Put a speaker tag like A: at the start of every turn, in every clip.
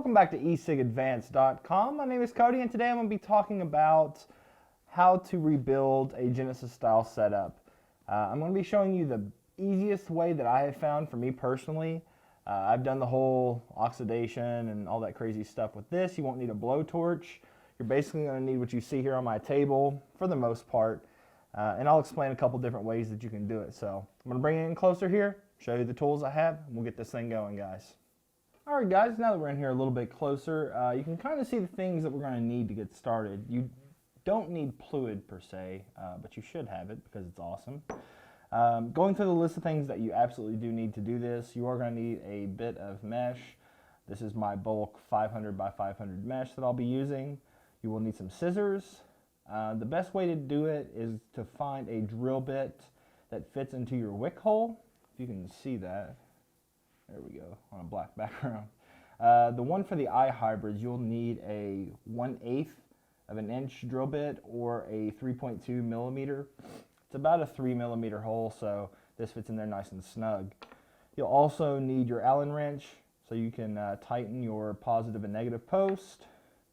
A: Welcome back to esigadvanced.com. My name is Cody, and today I'm going to be talking about how to rebuild a Genesis style setup. I'm going to be showing you the easiest way that I have found for me personally. I've done the whole oxidation and all that crazy stuff with this. You won't need a blowtorch. You're basically going to need what you see here on my table for the most part. And I'll explain a couple different ways that you can do it. So I'm going to bring it in closer here, show you the tools I have, and we'll get this thing going, guys. Alright guys, now that we're in here a little bit closer, you can kind of see the things that we're going to need to get started. You don't need fluid per se, but you should have it because it's awesome. Going through the list of things that you absolutely do need to do this, you are going to need a bit of mesh. This is my bulk 500 by 500 mesh that I'll be using. You will need some scissors. The best way to do it is to find a drill bit that fits into your wick hole. If you can see that. There we go, on a black background. The one for the eye hybrids, you'll need a 1/8 of an inch drill bit or a 3.2 millimeter. It's about a 3 millimeter hole, so this fits in there nice and snug. You'll also need your Allen wrench, so you can tighten your positive and negative post.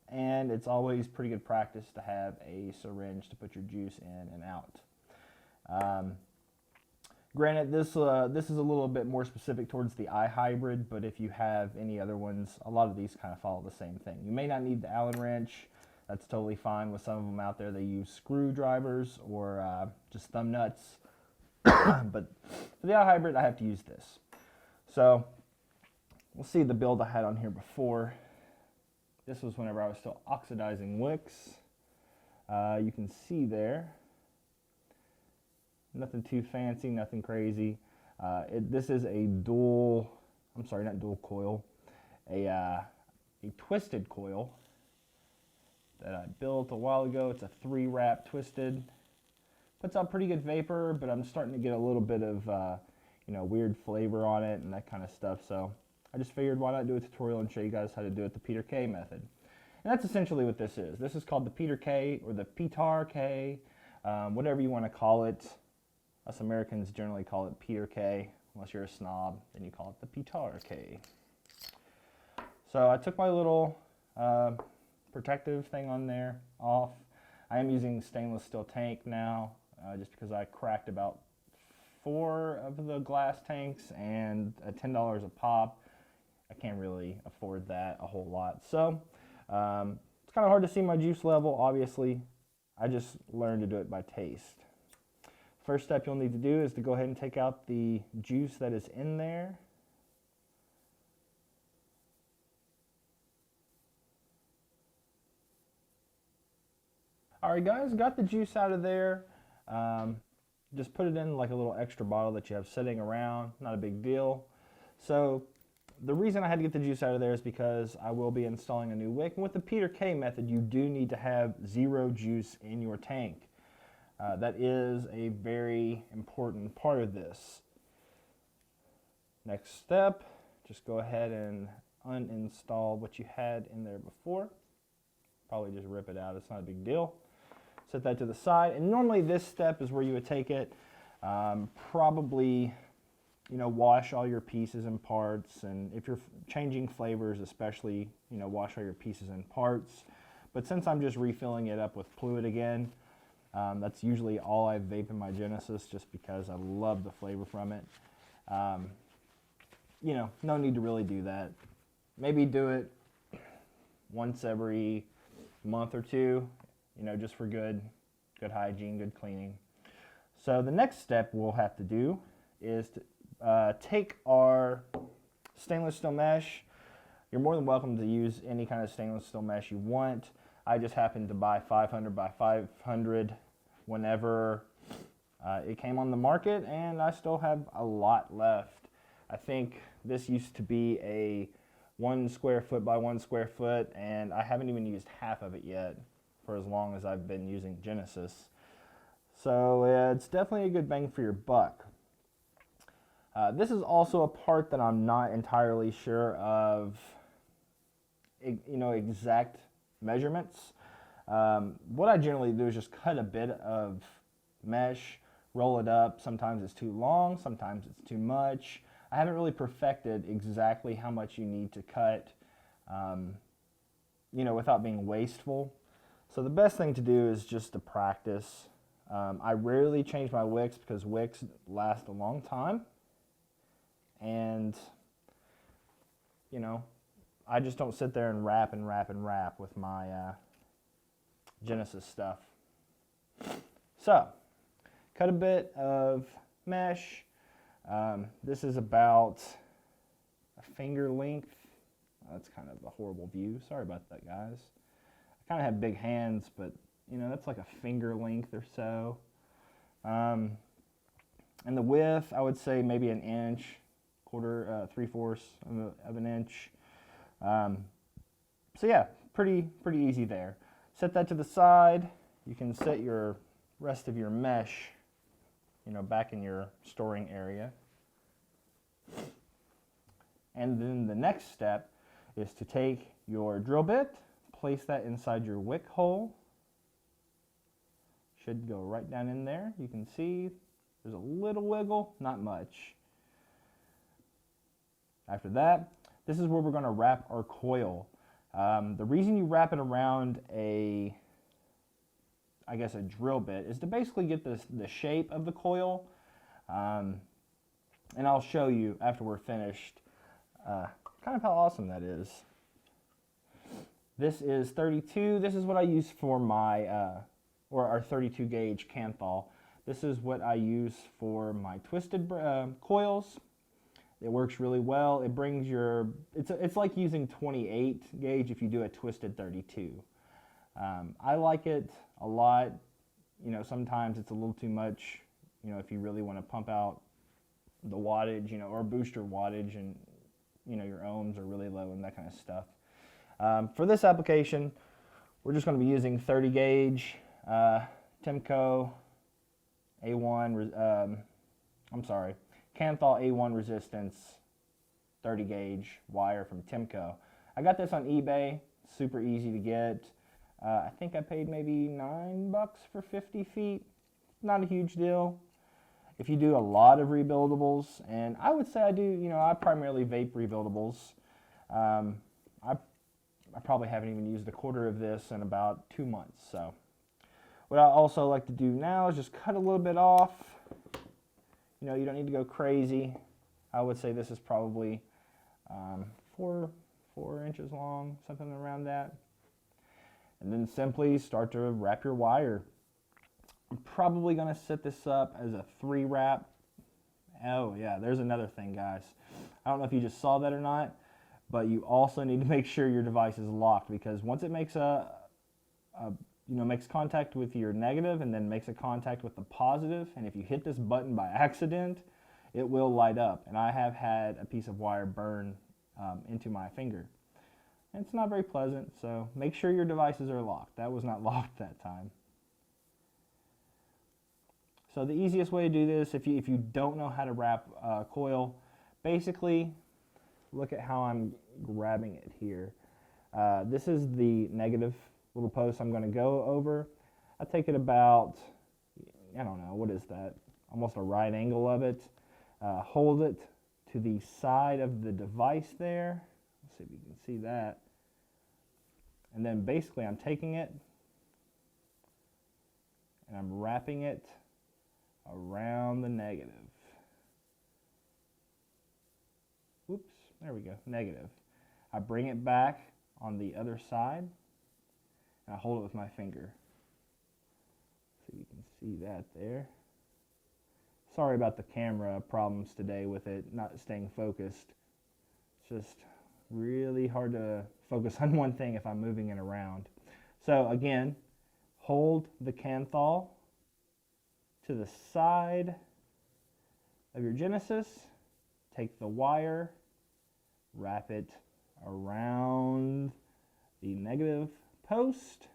A: And it's always pretty good practice to have a syringe to put your juice in and out. Granted, this is a little bit more specific towards the eye hybrid, but if you have any other ones, a lot of these kind of follow the same thing. You may not need the Allen wrench. That's totally fine. With some of them out there, they use screwdrivers or just thumb nuts. But for the eye hybrid, I have to use this. So we'll see the build I had on here before. This was whenever I was still oxidizing wicks. You can see there. Nothing too fancy, nothing crazy. This is a dual, I'm sorry, not dual coil, a twisted coil that I built a while ago. It's a 3-wrap twisted. Puts out pretty good vapor, but I'm starting to get a little bit of weird flavor on it and that kind of stuff. So I just figured why not do a tutorial and show you guys how to do it the Petar K method. And that's essentially what this is. This is called the Petar K or the Petar K, whatever you want to call it. Us Americans generally call it Petar K. Unless you're a snob, then you call it the Petar K. So I took my little protective thing on there off. I am using stainless steel tank now, just because I cracked about 4 of the glass tanks, and at $10 a pop, I can't really afford that a whole lot. So it's kind of hard to see my juice level, obviously. I just learned to do it by taste. First step you'll need to do is to go ahead and take out the juice that is in there. Alright guys, got the juice out of there. Just put it in like a little extra bottle that you have sitting around, not a big deal. So the reason I had to get the juice out of there is because I will be installing a new wick. And with the Petar K method, you do need to have 0 juice in your tank. That is a very important part of this. Next step, just go ahead and uninstall what you had in there before. Probably just rip it out, it's not a big deal. Set that to the side, and normally this step is where you would take it, probably wash all your pieces and parts, and if you're changing flavors especially, wash all your pieces and parts. But since I'm just refilling it up with fluid again, that's usually all I vape in my Genesis, just because I love the flavor from it. No need to really do that. Maybe do it once every month or two, just for good hygiene, good cleaning. So the next step we'll have to do is to take our stainless steel mesh. You're more than welcome to use any kind of stainless steel mesh you want. I just happened to buy 500 by 500 whenever it came on the market, and I still have a lot left. I think this used to be a 1 square foot by 1 square foot, and I haven't even used half of it yet for as long as I've been using Genesis. So it's definitely a good bang for your buck. This is also a part that I'm not entirely sure of, exact measurements. What I generally do is just cut a bit of mesh, roll it up. Sometimes it's too long, sometimes it's too much. I haven't really perfected exactly how much you need to cut you know, without being wasteful. So the best thing to do is just to practice. I rarely change my wicks because wicks last a long time. And, you know, I just don't sit there and wrap and wrap and wrap with my Genesis stuff. So, cut a bit of mesh. This is about a finger length. That's kind of a horrible view. Sorry about that, guys. I kind of have big hands, but you know, that's like a finger length or so. And the width, I would say maybe an inch, quarter, 3/4 of an inch. So yeah, pretty easy there. Set that to the side. You can set your rest of your mesh, you know, back in your storing area. And then the next step is to take your drill bit, place that inside your wick hole. Should go right down in there. You can see there's a little wiggle, not much. After that, this is where we're going to wrap our coil. The reason you wrap it around a drill bit is to basically get the shape of the coil. And I'll show you after we're finished kind of how awesome that is. This is 32. This is what I use for my, or our 32 gauge Canthal. This is what I use for my twisted coils. It works really well. It brings your, it's like using 28 gauge if you do a twisted 32. I like it a lot. You know, sometimes it's a little too much, you know, if you really want to pump out the wattage, you know, or boost your wattage and, you know, your ohms are really low and that kind of stuff. For this application, we're just going to be using 30 gauge Timco A1, Canthal A1 resistance 30 gauge wire from Timco. I got this on eBay, super easy to get. I think I paid maybe $9 for 50 feet. Not a huge deal. If you do a lot of rebuildables, and I would say I do, you know, I primarily vape rebuildables. I probably haven't even used a quarter of this in about 2 months. So what I also like to do now is just cut a little bit off. You know, you don't need to go crazy. I would say this is probably 4 inches long, something around that. And then simply start to wrap your wire. I'm probably going to set this up as a 3 wrap. Oh yeah, there's another thing, guys. I don't know if you just saw that or not, but you also need to make sure your device is locked, because once it makes makes contact with your negative and then makes a contact with the positive, and if you hit this button by accident, it will light up. And I have had a piece of wire burn into my finger. And it's not very pleasant, so make sure your devices are locked. That was not locked that time. So the easiest way to do this, if you don't know how to wrap coil, basically look at how I'm grabbing it here. This is the negative little post I'm going to go over. I take it about, I don't know, what is that? Almost a right angle of it. Hold it to the side of the device there. Let's see if you can see that. And then basically I'm taking it and I'm wrapping it around the negative. Whoops, there we go, negative. I bring it back on the other side and I hold it with my finger. So you can see that there. Sorry about the camera problems today with it not staying focused. It's just really hard to focus on one thing if I'm moving it around. So again, hold the Canthal to the side of your Genesis, take the wire, wrap it around the negative post,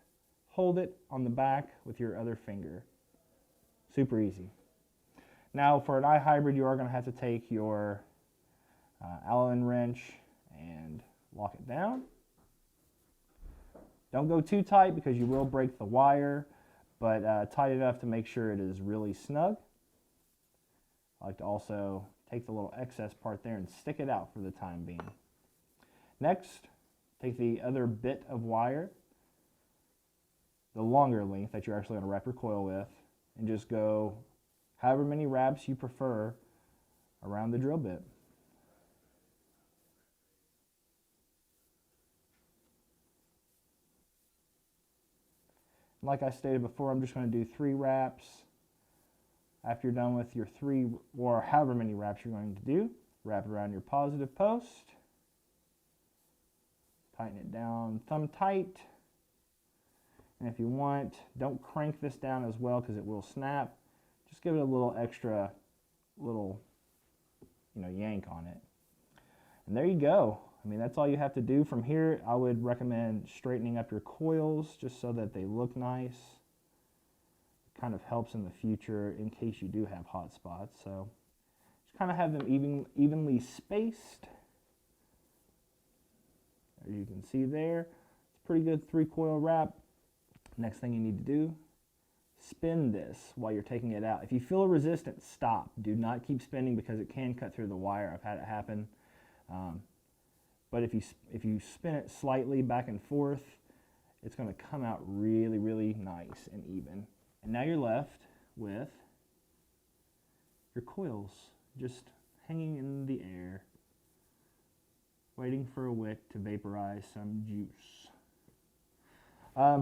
A: hold it on the back with your other finger. Super easy. Now for an iHybrid, you are going to have to take your Allen wrench and lock it down. Don't go too tight because you will break the wire, but tight enough to make sure it is really snug. I like to also take the little excess part there and stick it out for the time being. Next, Take the other bit of wire, the longer length that you're actually going to wrap your coil with, and just go however many wraps you prefer around the drill bit. Like I stated before, I'm just going to do 3 wraps. After you're done with your 3 or however many wraps you're going to do, wrap it around your positive post. Tighten it down thumb tight. And if you want, don't crank this down as well because it will snap. Just give it a little extra yank on it. And there you go. I mean, that's all you have to do. From here, I would recommend straightening up your coils just so that they look nice. It kind of helps in the future in case you do have hot spots. So just kind of have them evenly spaced. As you can see there, it's a pretty good 3-coil wrap. Next thing you need to do, spin this while you're taking it out. If you feel a resistance, stop. Do not keep spinning because it can cut through the wire. I've had it happen. But if you spin it slightly back and forth, it's going to come out really, really nice and even. And now you're left with your coils just hanging in the air, waiting for a wick to vaporize some juice.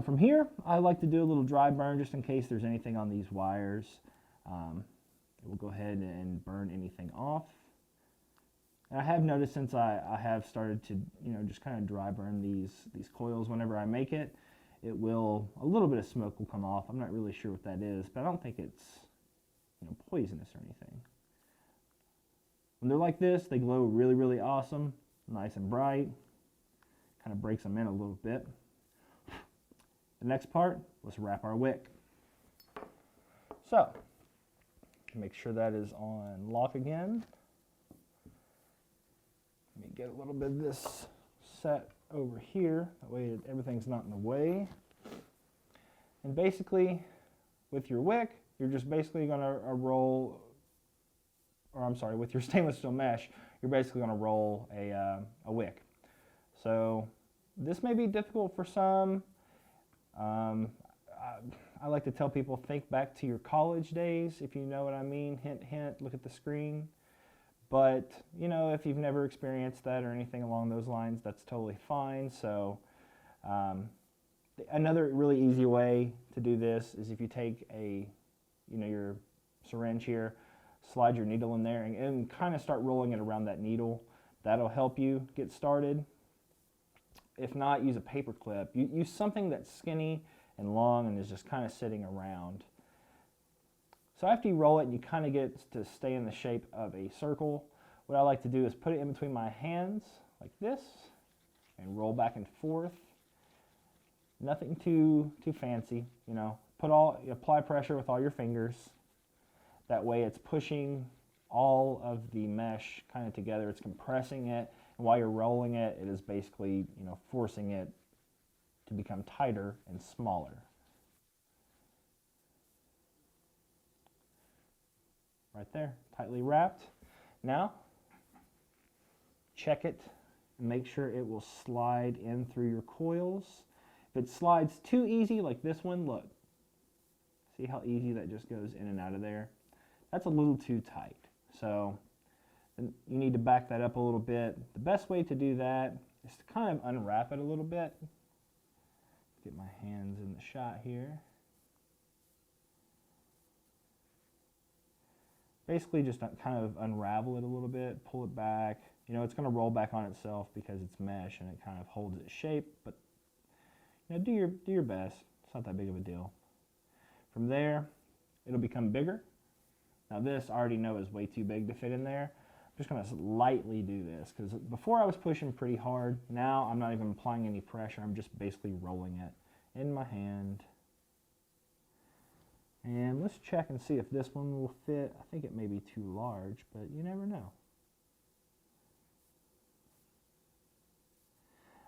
A: From here, I like to do a little dry burn just in case there's anything on these wires. It will go ahead and burn anything off. And I have noticed since I have started to, just kind of dry burn these coils whenever I make it, a little bit of smoke will come off. I'm not really sure what that is, but I don't think it's, poisonous or anything. When they're like this, they glow really, really awesome, nice and bright. Kind of breaks them in a little bit. The next part, let's wrap our wick. So, make sure that is on lock again. Let me get a little bit of this set over here, that way everything's not in the way. And basically, with your wick, you're just basically going to with your stainless steel mesh, you're basically going to roll a wick. So, this may be difficult for some. I like to tell people, think back to your college days, if you know what I mean. Hint, hint, look at the screen. But, if you've never experienced that or anything along those lines, that's totally fine. So, another really easy way to do this is if you take your syringe here, slide your needle in there and kind of start rolling it around that needle. That'll help you get started. If not, use a paper clip. Use something that's skinny and long and is just kind of sitting around. So after you roll it and you kind of get to stay in the shape of a circle, what I like to do is put it in between my hands like this and roll back and forth. Nothing too fancy, apply pressure with all your fingers. That way it's pushing all of the mesh kind of together. It's compressing it. And while you're rolling it, it is basically, forcing it to become tighter and smaller. Right there, tightly wrapped. Now, check it and make sure it will slide in through your coils. If it slides too easy, like this one, look. See how easy that just goes in and out of there? That's a little too tight. So, you need to back that up a little bit. The best way to do that is to kind of unwrap it a little bit. Get my hands in the shot here. Basically just kind of unravel it a little bit, pull it back. It's going to roll back on itself because it's mesh and it kind of holds its shape, but do your best. It's not that big of a deal. From there, it'll become bigger. Now this I already know is way too big to fit in there. I'm just going to lightly do this because before I was pushing pretty hard. Now I'm not even applying any pressure. I'm just basically rolling it in my hand. And let's check and see if this one will fit. I think it may be too large, but you never know.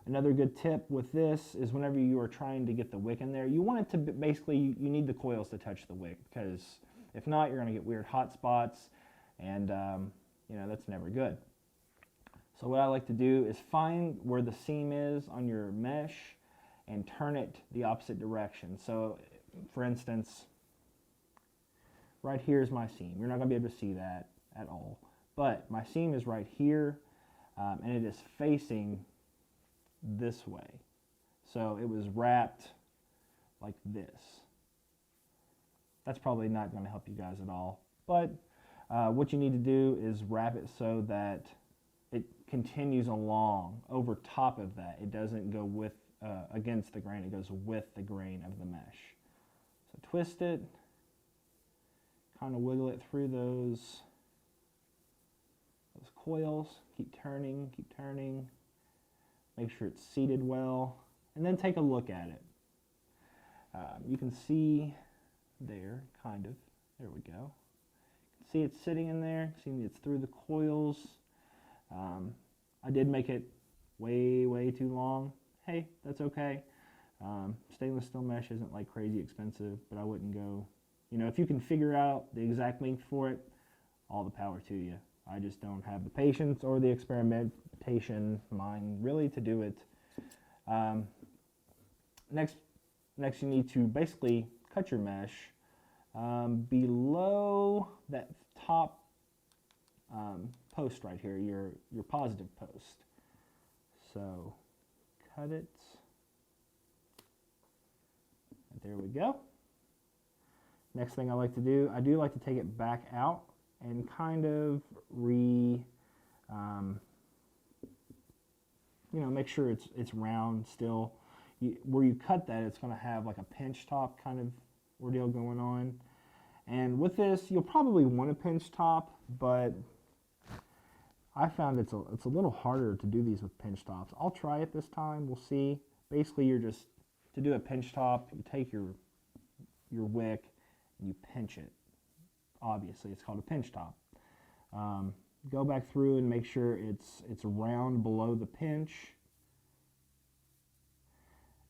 A: Another good tip with this is whenever you are trying to get the wick in there, you want it to basically, you need the coils to touch the wick because if not, you're going to get weird hot spots and, that's never good. So what I like to do is find where the seam is on your mesh and turn it the opposite direction. So for instance, right here is my seam. You're not going to be able to see that at all. But my seam is right here, and it is facing this way. So it was wrapped like this. That's probably not going to help you guys at all. But what you need to do is wrap it so that it continues along over top of that. It doesn't go with against the grain. It goes with the grain of the mesh. So twist it, kind of wiggle it through those coils. Keep turning, make sure it's seated well, and then take a look at it. You can see there, kind of, there we go. See it's sitting in there, see it's through the coils. I did make it way too long. Hey, that's okay. Stainless steel mesh isn't like crazy expensive, but I wouldn't go, you know, if you can figure out the exact length for it, all the power to you. I just don't have the patience or the experimentation mind really to do it. Next you need to basically cut your mesh below that top post right here, your positive post. So cut it. There we go. Next thing I like to do, I do like to take it back out and kind of make sure it's round still. Where you cut that, it's going to have like a pinch top kind of ordeal going on. And with this, you'll probably want a pinch top, but I found it's a little harder to do these with pinch tops. I'll try it this time. We'll see. Basically, you're just, to do a pinch top, you take your wick and you pinch it. Obviously, it's called a pinch top. Go back through and make sure it's round below the pinch.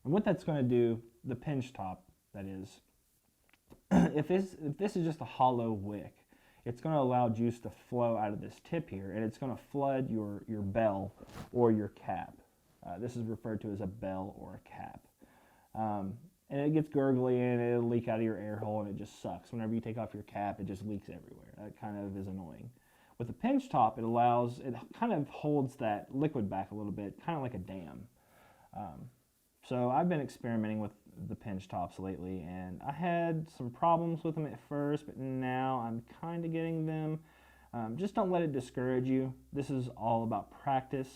A: And what that's going to do, the pinch top, that is, if this is just a hollow wick, it's going to allow juice to flow out of this tip here, and it's going to flood your bell or your cap. This is referred to as a bell or a cap. And it gets gurgly and it'll leak out of your air hole, and it just sucks. Whenever you take off your cap, it just leaks everywhere. That kind of is annoying. With the pinch top, it kind of holds that liquid back a little bit, kind of like a dam. So I've been experimenting with the pinch tops lately, and I had some problems with them at first, but now I'm kind of getting them. Just don't let it discourage you. This is all about practice.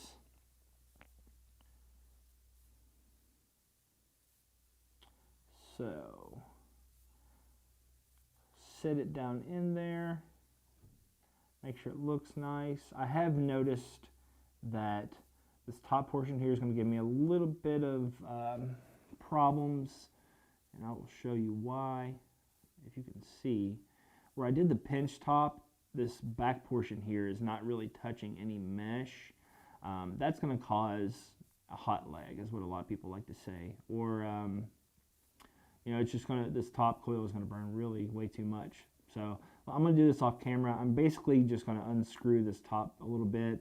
A: So sit it down in there, make sure it looks nice. I have noticed that this top portion here is going to give me a little bit of problems, and I will show you why. If you can see, where I did the pinch top, this back portion here is not really touching any mesh. That's going to cause a hot leg, is what a lot of people like to say. Or it's just this top coil is going to burn really way too much. So I'm going to do this off camera. I'm basically just going to unscrew this top a little bit,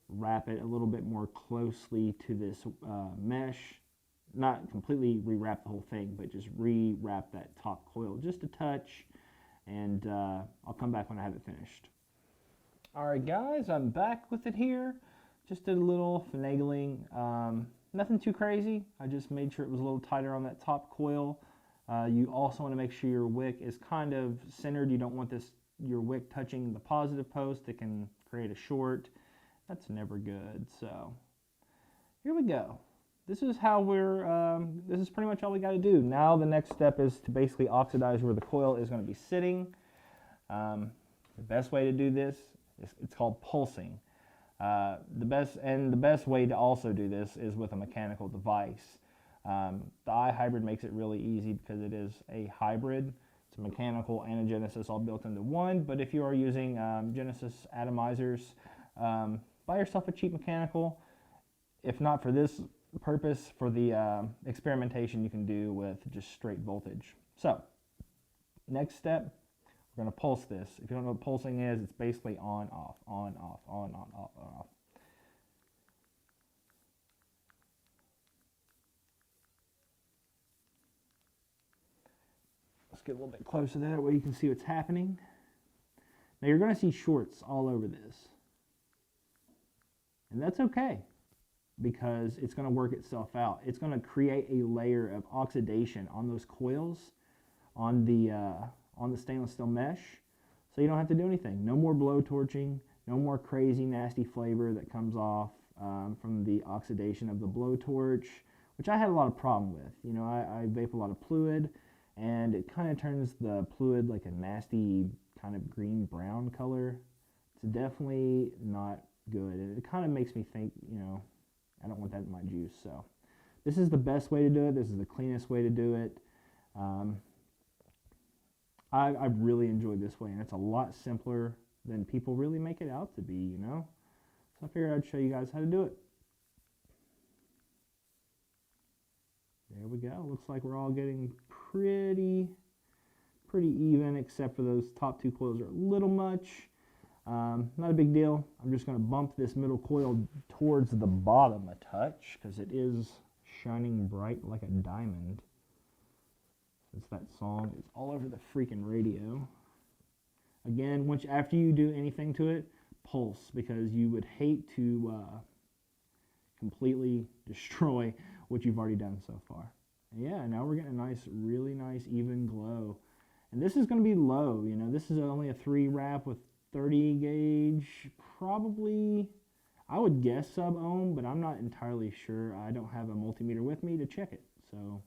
A: wrap it a little bit more closely to this mesh. Not completely rewrap the whole thing, but just rewrap that top coil just a touch, and I'll come back when I have it finished. Alright guys, I'm back with it here. Just did a little finagling. Nothing too crazy. I just made sure it was a little tighter on that top coil. You also want to make sure your wick is kind of centered. You don't want your wick touching the positive post. It can create a short. That's never good. So here we go. This is how this is pretty much all we got to do. Now the next step is to basically oxidize where the coil is going to be sitting. The best way to do this is it's called pulsing. The best way to also do this is with a mechanical device. The iHybrid makes it really easy because it is a hybrid. It's a mechanical and a Genesis all built into one. But if you are using Genesis atomizers, buy yourself a cheap mechanical. If not for this purpose, for the experimentation you can do with just straight voltage. So next step, we're going to pulse this. If you don't know what pulsing is, it's basically on, off, on, off, on, off, on, off. Let's get a little bit closer there, that way you can see what's happening. Now you're going to see shorts all over this. And that's okay, because it's going to work itself out. It's going to create a layer of oxidation on those coils, on the stainless steel mesh, so you don't have to do anything. No more blowtorching, no more crazy nasty flavor that comes off from the oxidation of the blowtorch, which I had a lot of problem with. You know, I vape a lot of fluid, and it kind of turns the fluid like a nasty kind of green-brown color. It's definitely not good, and it kind of makes me think, you know, I don't want that in my juice. So this is the best way to do it. This is the cleanest way to do it. I've really enjoyed this way, and it's a lot simpler than people really make it out to be, you know. So I figured I'd show you guys how to do it. There we go. Looks like we're all getting pretty even, except for those top two coils are a little much. Not a big deal. I'm just going to bump this middle coil towards the bottom a touch, because it is shining bright like a diamond. Since that song is all over the freaking radio. Again, after you do anything to it, pulse, because you would hate to completely destroy what you've already done so far. And yeah, now we're getting a nice, really nice even glow. And this is going to be low, you know. This is only a 3 wrap with 30 gauge, probably, I would guess sub-ohm, but I'm not entirely sure. I don't have a multimeter with me to check it. So,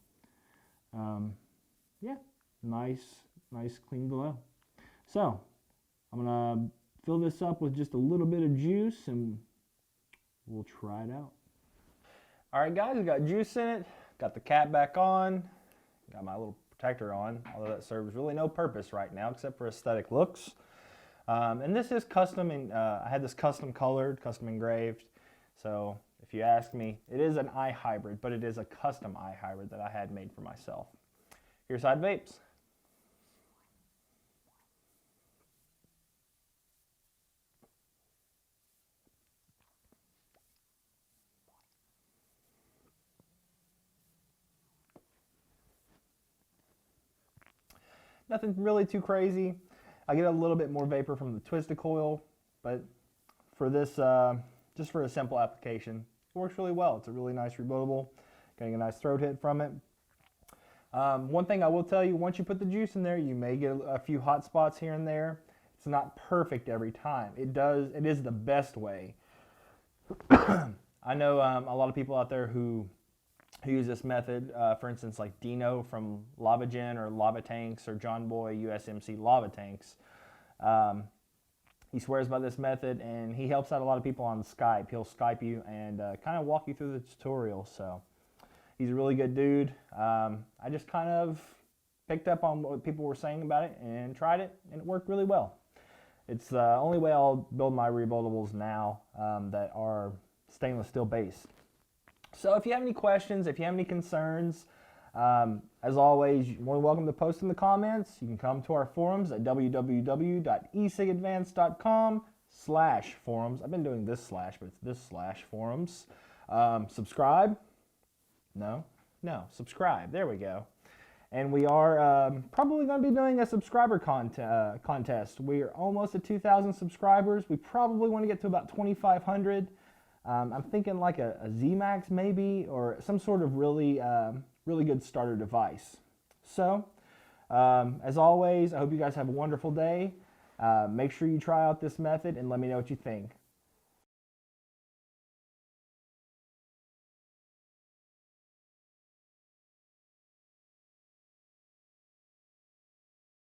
A: yeah, nice clean glow. So, I'm going to fill this up with just a little bit of juice, and we'll try it out. All right, guys, we got juice in it. Got the cap back on. Got my little protector on, although that serves really no purpose right now except for aesthetic looks. And this is custom, and I had this custom colored, custom engraved. So if you ask me, it is an iHybrid, but it is a custom iHybrid that I had made for myself. Here's side vapes. Nothing really too crazy. I get a little bit more vapor from the twisted coil, but for this, just for a simple application, it works really well. It's a really nice rebuildable, getting a nice throat hit from it. One thing I will tell you, once you put the juice in there, you may get a few hot spots here and there. It's not perfect every time. It is the best way. I know a lot of people out there who use this method, for instance, like Dino from Lavagen or Lava Tanks, or John Boy USMC Lava Tanks. He swears by this method, and he helps out a lot of people on Skype. He'll Skype you and kind of walk you through the tutorial. So he's a really good dude. I just kind of picked up on what people were saying about it and tried it, and it worked really well. It's the only way I'll build my rebuildables now that are stainless steel based. So if you have any questions, if you have any concerns, as always, you're more than welcome to post in the comments. You can come to our forums at www.ecigadvance.com/forums. I've been doing this slash, but it's this /forums. Subscribe. No, subscribe. There we go. And we are probably going to be doing a subscriber contest. We are almost at 2,000 subscribers. We probably want to get to about 2,500. I'm thinking like a Z-Max maybe, or some sort of really good starter device. So, as always, I hope you guys have a wonderful day. Make sure you try out this method and let me know what you think.